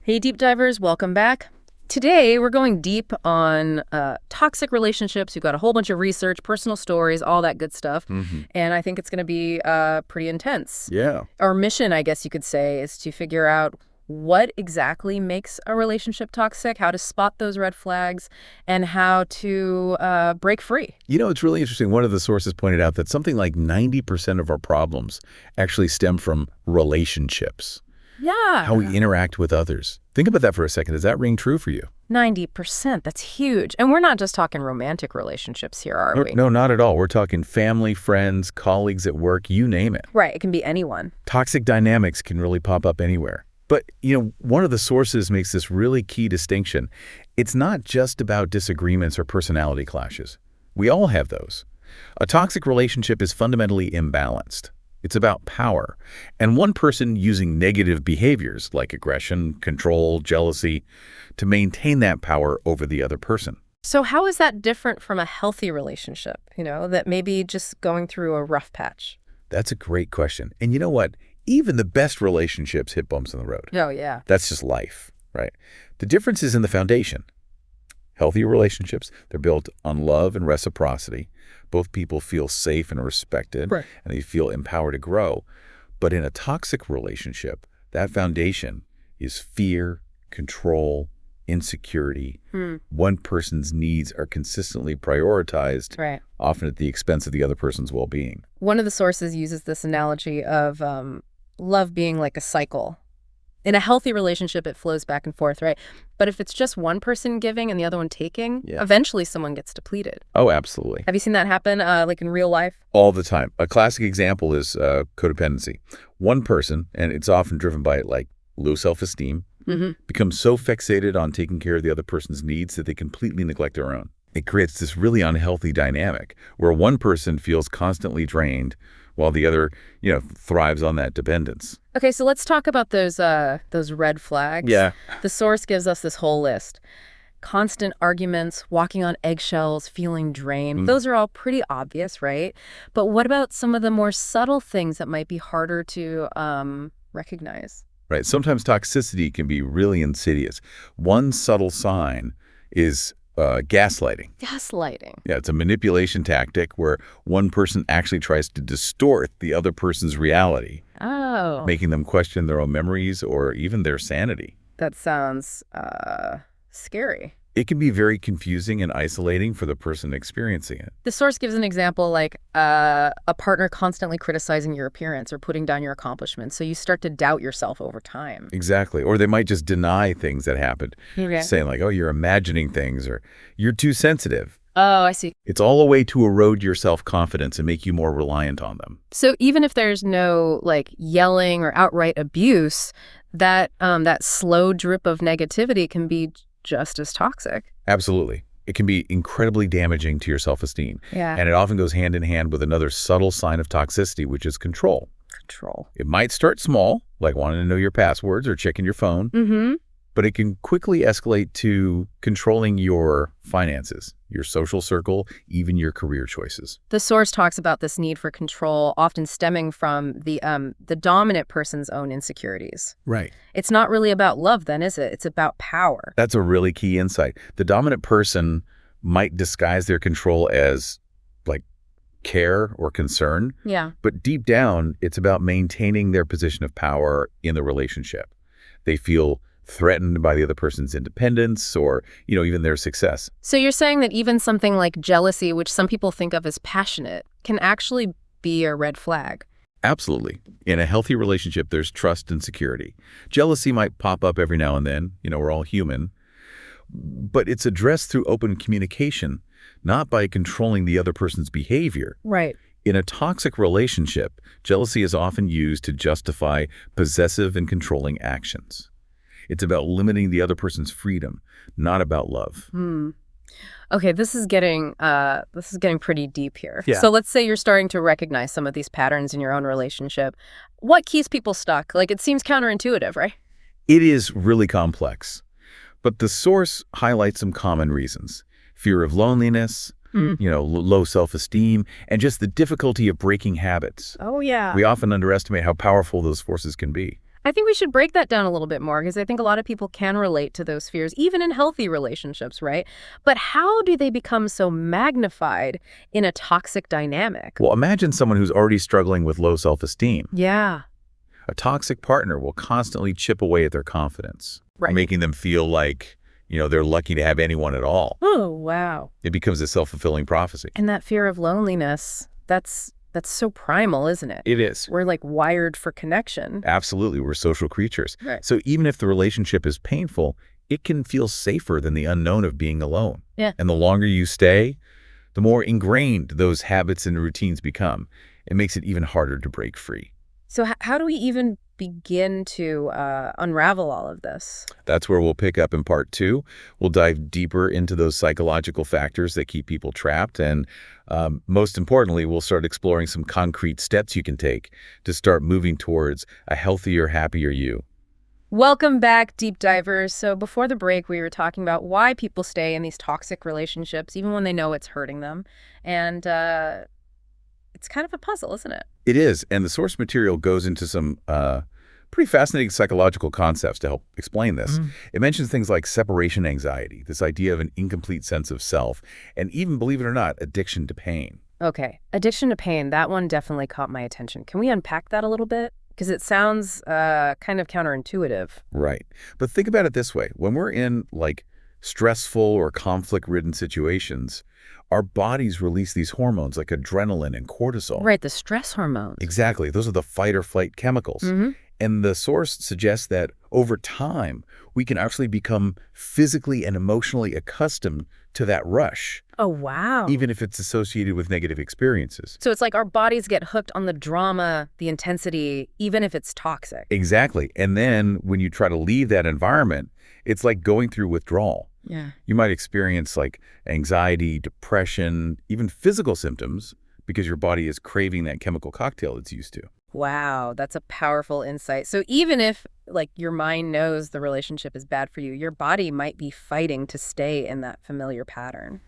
Hey, deep divers, welcome back. Today, we're going deep on toxic relationships. We've got a whole bunch of research, personal stories, all that good stuff. And I think it's going to be pretty intense. Yeah. Our mission, I guess you could say, is to figure out what exactly makes a relationship toxic, how to spot those red flags, and how to break free. You know, it's really interesting. One of the sources pointed out that something like 90% of our problems actually stem from relationships, Yeah. how we interact with others. Think about that for a second. Does that ring true for you? 90%, that's huge. And we're not just talking romantic relationships here, are we? No, not at all. We're talking family, friends, colleagues at work, you name it. Right, it can be anyone. Toxic dynamics can really pop up anywhere. But, one of the sources makes this really key distinction. It's not just about disagreements or personality clashes. We all have those. A toxic relationship is fundamentally imbalanced. It's about power. And one person using negative behaviors like aggression, control, jealousy to maintain that power over the other person. So how is that different from a healthy relationship, that may be just going through a rough patch? That's a great question. And you know what? Even the best relationships hit bumps in the road. Oh, yeah. That's just life, right? The difference is in the foundation. Healthy relationships, they're built on love and reciprocity. Both people feel safe and respected, Right. and they feel empowered to grow. But in a toxic relationship, that foundation is fear, control, insecurity. One person's needs are consistently prioritized, Right. often at the expense of the other person's well-being. One of the sources uses this analogy of love being like a cycle. In a healthy relationship, it flows back and forth, right? But if it's just one person giving and the other one taking, Yeah. eventually someone gets depleted. Oh, absolutely. Have you seen that happen, like in real life? All the time. A classic example is codependency. One person, and it's often driven by low self-esteem, becomes so fixated on taking care of the other person's needs that they completely neglect their own. It creates this really unhealthy dynamic where one person feels constantly drained while the other, thrives on that dependence. Okay, so let's talk about those red flags. Yeah. The source gives us this whole list. Constant arguments, walking on eggshells, feeling drained. Those are all pretty obvious, right? But what about some of the more subtle things that might be harder to recognize? Right. Sometimes toxicity can be really insidious. One subtle sign is gaslighting. Gaslighting. Yeah, it's a manipulation tactic where one person actually tries to distort the other person's reality, Oh, making them question their own memories or even their sanity. that sounds scary. It can be very confusing and isolating for the person experiencing it. The source gives an example like a partner constantly criticizing your appearance or putting down your accomplishments. So you start to doubt yourself over time. Exactly. Or they might just deny things that happened, Okay. saying like, oh, you're imagining things or you're too sensitive. Oh, I see. It's all a way to erode your self-confidence and make you more reliant on them. So even if there's no yelling or outright abuse, that slow drip of negativity can be just as toxic. Absolutely. It can be incredibly damaging to your self-esteem. Yeah. And it often goes hand in hand with another subtle sign of toxicity, which is control. Control. It might start small, like wanting to know your passwords or checking your phone, but it can quickly escalate to controlling your finances, your social circle, even your career choices. The source talks about this need for control often stemming from the dominant person's own insecurities. Right. It's not really about love then, is it? It's about power. That's a really key insight. The dominant person might disguise their control as care or concern, Yeah. but deep down, it's about maintaining their position of power in the relationship. They feel threatened by the other person's independence or, even their success. So you're saying that even something like jealousy, which some people think of as passionate, can actually be a red flag. Absolutely. In a healthy relationship, there's trust and security. Jealousy might pop up every now and then. We're all human. But it's addressed through open communication, not by controlling the other person's behavior. Right. In a toxic relationship, jealousy is often used to justify possessive and controlling actions. It's about limiting the other person's freedom, not about love. Okay, this is getting pretty deep here. Yeah. So let's say you're starting to recognize some of these patterns in your own relationship. What keeps people stuck? It seems counterintuitive, right? It is really complex, but the source highlights some common reasons. Fear of loneliness, low self-esteem, and just the difficulty of breaking habits. Oh, yeah. We often underestimate how powerful those forces can be. I think we should break that down a little bit more because I think a lot of people can relate to those fears, even in healthy relationships, right? But how do they become so magnified in a toxic dynamic? Well, imagine someone who's already struggling with low self-esteem. Yeah, A toxic partner will constantly chip away at their confidence, right. making them feel like, they're lucky to have anyone at all. Oh, wow. It becomes a self-fulfilling prophecy. And that fear of loneliness, that's so primal, isn't it? It is. We're like wired for connection. Absolutely. We're social creatures. Right. So even if the relationship is painful, it can feel safer than the unknown of being alone. Yeah. And the longer you stay, the more ingrained those habits and routines become. It makes it even harder to break free. So how do we even begin to unravel all of this? That's where we'll pick up in part 2. We'll dive deeper into those psychological factors that keep people trapped. And most importantly, we'll start exploring some concrete steps you can take to start moving towards a healthier, happier you. Welcome back, deep divers. So before the break, we were talking about why people stay in these toxic relationships, even when they know it's hurting them. And it's kind of a puzzle, isn't it? It is, and the source material goes into some pretty fascinating psychological concepts to help explain this. It mentions things like separation anxiety, this idea of an incomplete sense of self, and even, believe it or not, addiction to pain. Okay, addiction to pain, that one definitely caught my attention. Can we unpack that a little bit? Because it sounds kind of counterintuitive. Right. But think about it this way. When we're in, stressful or conflict-ridden situations, our bodies release these hormones like adrenaline and cortisol. Right, the stress hormones. Exactly. Those are the fight or flight chemicals. And the source suggests that over time, we can actually become physically and emotionally accustomed to that rush, Oh, wow. even if it's associated with negative experiences. So it's like our bodies get hooked on the drama, the intensity, even if it's toxic. Exactly. And then when you try to leave that environment, it's like going through withdrawal. Yeah. You might experience anxiety, depression, even physical symptoms because your body is craving that chemical cocktail it's used to. Wow, that's a powerful insight. So even if your mind knows the relationship is bad for you, your body might be fighting to stay in that familiar pattern.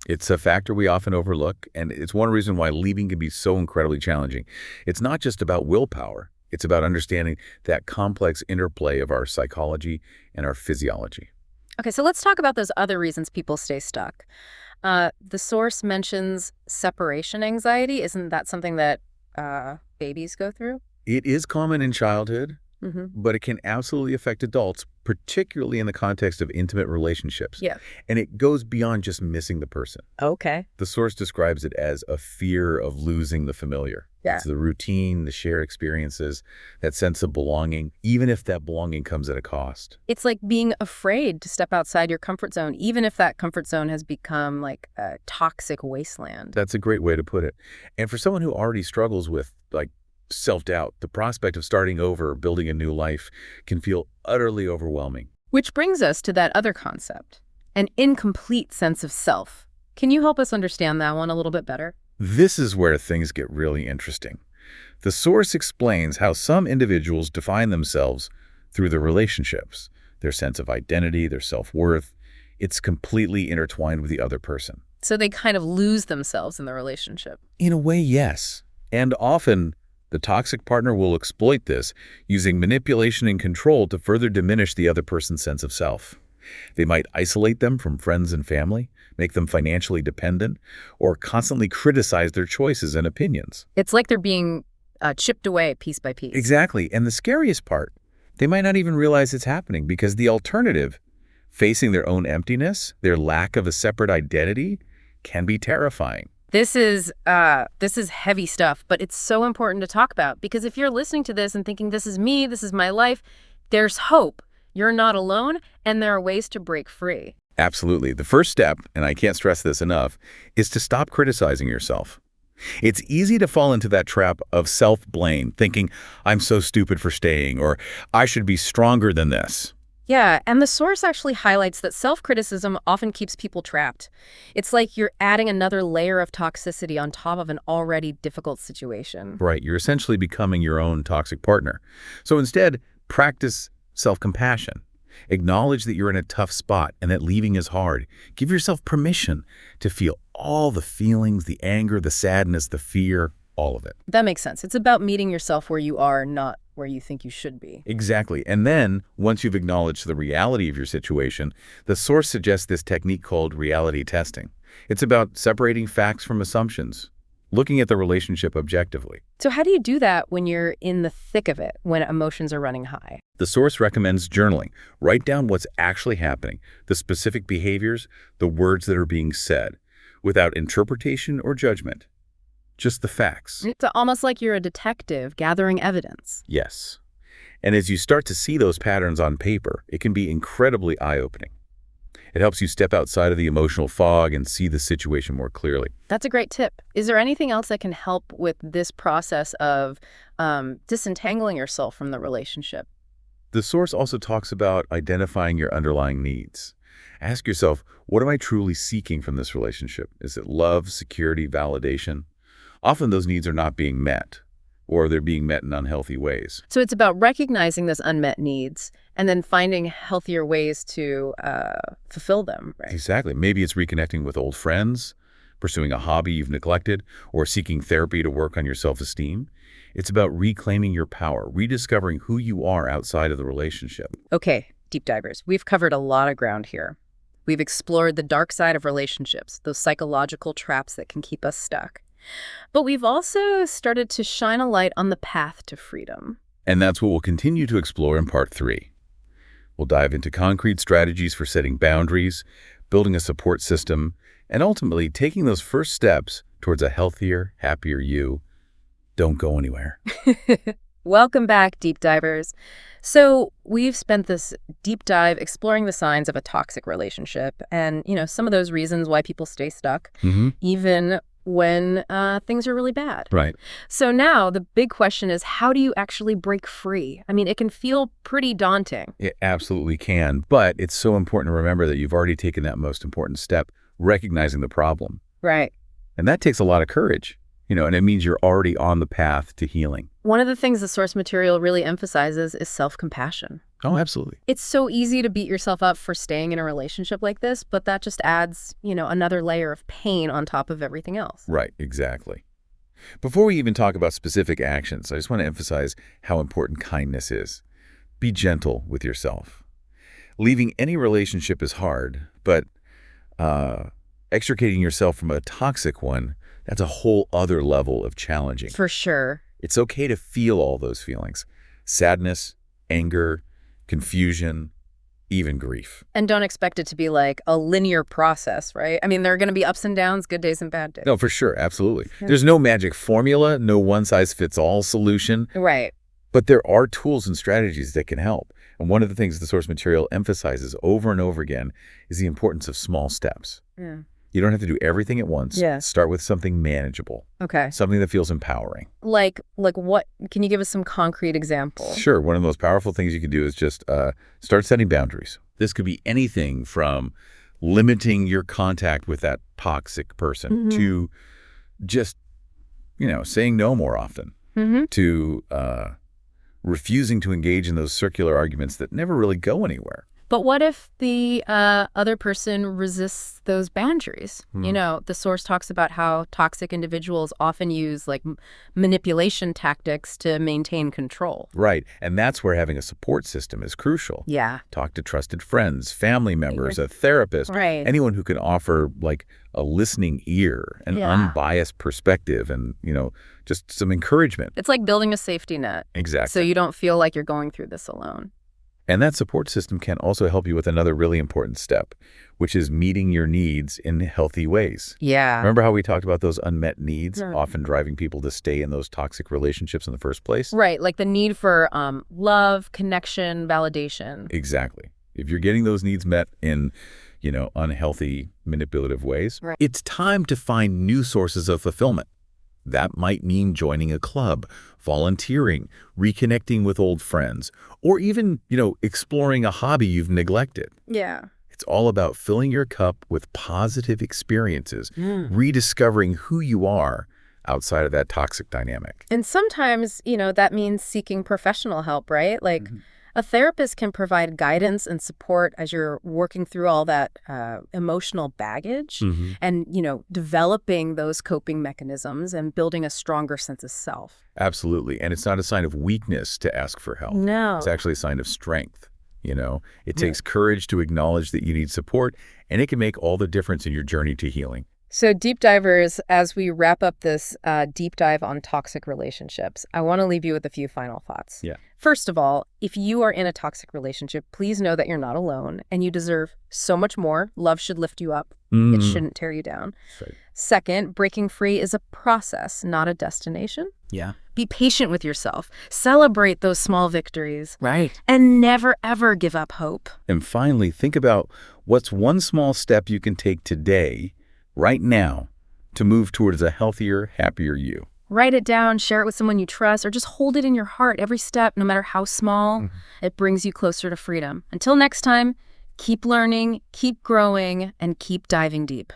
It's a factor we often overlook, and it's one reason why leaving can be so incredibly challenging. It's not just about willpower. It's about understanding that complex interplay of our psychology and our physiology. Okay, so let's talk about those other reasons people stay stuck. The source mentions separation anxiety. Isn't that something that babies go through? It is common in childhood, but it can absolutely affect adults, particularly in the context of intimate relationships. Yeah. And it goes beyond just missing the person. Okay. The source describes it as a fear of losing the familiar. Yeah. It's the routine, the shared experiences, that sense of belonging, even if that belonging comes at a cost. It's like being afraid to step outside your comfort zone, even if that comfort zone has become like a toxic wasteland. That's a great way to put it. And for someone who already struggles with self-doubt, the prospect of starting over or building a new life can feel utterly overwhelming. Which brings us to that other concept, an incomplete sense of self. Can you help us understand that one a little bit better? This is where things get really interesting. The source explains how some individuals define themselves through their relationships, their sense of identity, their self-worth. It's completely intertwined with the other person. So they kind of lose themselves in the relationship. In a way, yes. And often, the toxic partner will exploit this, using manipulation and control to further diminish the other person's sense of self. They might isolate them from friends and family, make them financially dependent, or constantly criticize their choices and opinions. It's like they're being chipped away piece by piece. Exactly. And the scariest part, they might not even realize it's happening because the alternative, facing their own emptiness, their lack of a separate identity, can be terrifying. This is heavy stuff, but it's so important to talk about because if you're listening to this and thinking, this is me, this is my life, there's hope. You're not alone, and there are ways to break free. Absolutely. The first step, and I can't stress this enough, is to stop criticizing yourself. It's easy to fall into that trap of self-blame, thinking, I'm so stupid for staying, or I should be stronger than this. Yeah, and the source actually highlights that self-criticism often keeps people trapped. It's like you're adding another layer of toxicity on top of an already difficult situation. Right. You're essentially becoming your own toxic partner. So instead, practice self-compassion. Acknowledge that you're in a tough spot and that leaving is hard. Give yourself permission to feel all the feelings, the anger, the sadness, the fear, all of it. That makes sense. It's about meeting yourself where you are, not where you think you should be. Exactly. And then, once you've acknowledged the reality of your situation, the source suggests this technique called reality testing. It's about separating facts from assumptions, looking at the relationship objectively. So how do you do that when you're in the thick of it, when emotions are running high? The source recommends journaling. Write down what's actually happening, the specific behaviors, the words that are being said, without interpretation or judgment. Just the facts. It's almost like you're a detective gathering evidence. Yes. And as you start to see those patterns on paper, it can be incredibly eye-opening. It helps you step outside of the emotional fog and see the situation more clearly. That's a great tip. Is there anything else that can help with this process of disentangling yourself from the relationship? The source also talks about identifying your underlying needs. Ask yourself, what am I truly seeking from this relationship? Is it love, security, validation? Often those needs are not being met, or they're being met in unhealthy ways. So it's about recognizing those unmet needs and then finding healthier ways to fulfill them, right? Exactly. Maybe it's reconnecting with old friends, pursuing a hobby you've neglected, or seeking therapy to work on your self-esteem. It's about reclaiming your power, rediscovering who you are outside of the relationship. Okay, deep divers, we've covered a lot of ground here. We've explored the dark side of relationships, those psychological traps that can keep us stuck. But we've also started to shine a light on the path to freedom. And that's what we'll continue to explore in Part 3. We'll dive into concrete strategies for setting boundaries, building a support system, and ultimately taking those first steps towards a healthier, happier you. Don't go anywhere. Welcome back, deep divers. So we've spent this deep dive exploring the signs of a toxic relationship and, some of those reasons why people stay stuck, even when things are really bad. Right. So now the big question is, how do you actually break free? I mean, it can feel pretty daunting. It absolutely can, but it's so important to remember that you've already taken that most important step, recognizing the problem. Right. And that takes a lot of courage, and it means you're already on the path to healing. One of the things the source material really emphasizes is self-compassion. Oh, absolutely. It's so easy to beat yourself up for staying in a relationship like this, but that just adds, another layer of pain on top of everything else. Right, exactly. Before we even talk about specific actions, I just want to emphasize how important kindness is. Be gentle with yourself. Leaving any relationship is hard, but extricating yourself from a toxic one, that's a whole other level of challenging. For sure. It's okay to feel all those feelings. Sadness, anger, confusion, even grief. And don't expect it to be like a linear process, right? I mean, there are going to be ups and downs, good days and bad days. No, for sure. Absolutely. There's no magic formula, no one-size-fits-all solution. Right. But there are tools and strategies that can help. And one of the things the source material emphasizes over and over again is the importance of small steps. Yeah. You don't have to do everything at once. Yeah. Start with something manageable. Okay. Something that feels empowering. Like what? Can you give us some concrete examples? Sure. One of the most powerful things you can do is just start setting boundaries. This could be anything from limiting your contact with that toxic person to just, saying no more often, to refusing to engage in those circular arguments that never really go anywhere. But what if the other person resists those boundaries? The source talks about how toxic individuals often use manipulation tactics to maintain control. Right. And that's where having a support system is crucial. Yeah. Talk to trusted friends, family members, a therapist, right. Anyone who can offer a listening ear, an unbiased perspective, and, just some encouragement. It's like building a safety net. Exactly. So you don't feel like you're going through this alone. And that support system can also help you with another really important step, which is meeting your needs in healthy ways. Yeah. Remember how we talked about those unmet needs often driving people to stay in those toxic relationships in the first place? Right, like the need for love, connection, validation. Exactly. If you're getting those needs met in, unhealthy, manipulative ways, it's time to find new sources of fulfillment. That might mean joining a club, volunteering, reconnecting with old friends, or even, exploring a hobby you've neglected. Yeah. It's all about filling your cup with positive experiences, rediscovering who you are outside of that toxic dynamic. And sometimes, that means seeking professional help, right? A therapist can provide guidance and support as you're working through all that emotional baggage and, developing those coping mechanisms and building a stronger sense of self. Absolutely. And it's not a sign of weakness to ask for help. It's No. actually a sign of strength. It takes courage to acknowledge that you need support, and it can make all the difference in your journey to healing. So, deep divers, as we wrap up this deep dive on toxic relationships, I want to leave you with a few final thoughts. Yeah. First of all, if you are in a toxic relationship, please know that you're not alone and you deserve so much more. Love should lift you up. It shouldn't tear you down. Right. Second, breaking free is a process, not a destination. Yeah. Be patient with yourself. Celebrate those small victories. Right. And never, ever give up hope. And finally, think about what's one small step you can take today, right now, to move towards a healthier, happier you. Write it down, share it with someone you trust, or just hold it in your heart. Every step, no matter how small, it brings you closer to freedom. Until next time, keep learning, keep growing, and keep diving deep.